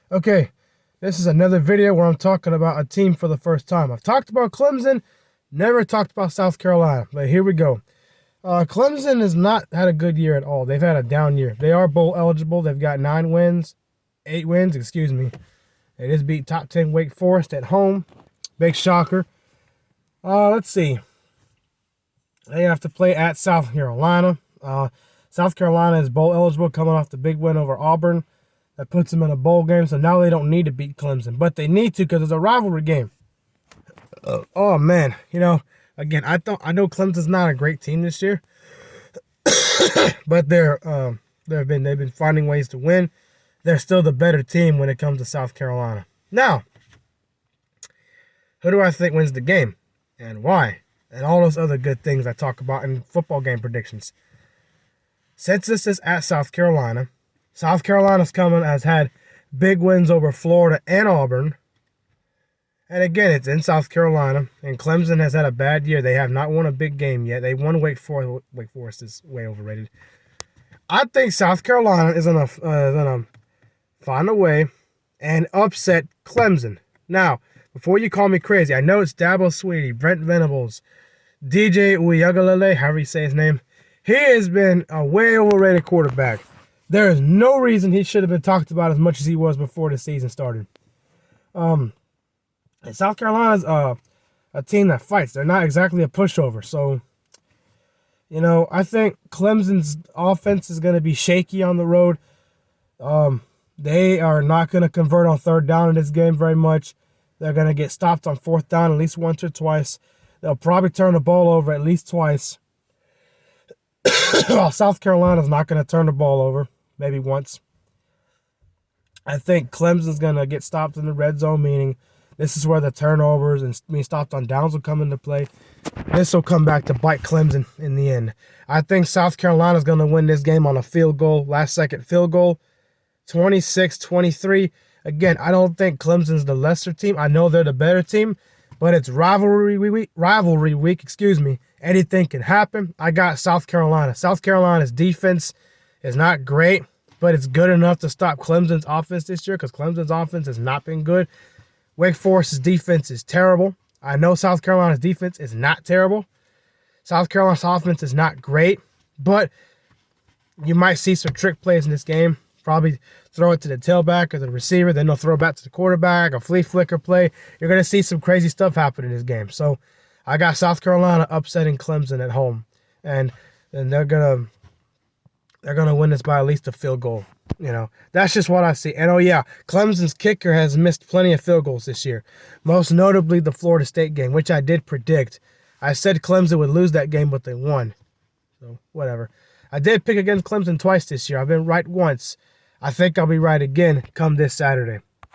Okay, this is another video where I'm talking about a team for the first time. I've talked about Clemson, never talked about South Carolina, but here we go. Clemson has not had a good year at all. They've had a down year. They are bowl eligible. They've got 8 wins, excuse me. They just beat top 10 Wake Forest at home. Big shocker. Let's see. They have to play at South Carolina. South Carolina is bowl eligible, coming off the big win over Auburn. That puts them in a bowl game, so now they don't need to beat Clemson. But they need to because it's a rivalry game. Oh, man. You know, again, I know Clemson's not a great team this year. But they've been finding ways to win. They're still the better team when it comes to South Carolina. Now, who do I think wins the game? And why? And all those other good things I talk about in football game predictions. Since this is at South Carolina, South Carolina's has had big wins over Florida and Auburn. And again, it's in South Carolina. And Clemson has had a bad year. They have not won a big game yet. They won Wake Forest. Wake Forest is way overrated. I think South Carolina is gonna find a way and upset Clemson. Now, before you call me crazy, I know it's Dabo Sweetie, Brent Venables, DJ Uiagalelei, however you say his name. He has been a way overrated quarterback. There is no reason he should have been talked about as much as he was before the season started. And South Carolina's a team that fights. They're not exactly a pushover. So, you know, I think Clemson's offense is going to be shaky on the road. They are not going to convert on third down in this game very much. They're going to get stopped on fourth down at least once or twice. They'll probably turn the ball over at least twice. Well, South Carolina's not going to turn the ball over. Maybe once. I think Clemson's going to get stopped in the red zone, meaning this is where the turnovers and being stopped on downs will come into play. This will come back to bite Clemson in the end. I think South Carolina's going to win this game on a field goal, last-second field goal, 26-23. Again, I don't think Clemson's the lesser team. I know they're the better team, but it's rivalry week, excuse me. Anything can happen. I got South Carolina. South Carolina's defense is not great, but it's good enough to stop Clemson's offense this year because Clemson's offense has not been good. Wake Forest's defense is terrible. I know South Carolina's defense is not terrible. South Carolina's offense is not great, but you might see some trick plays in this game. Probably throw it to the tailback or the receiver, then they'll throw it back to the quarterback, a flea flicker play. You're going to see some crazy stuff happen in this game. So I got South Carolina upsetting Clemson at home, and they're gonna win this by at least a field goal. You know, that's just what I see. And oh yeah, Clemson's kicker has missed plenty of field goals this year, most notably the Florida State game, which I did predict. I said Clemson would lose that game, but they won. So whatever. I did pick against Clemson twice this year. I've been right once. I think I'll be right again come this Saturday.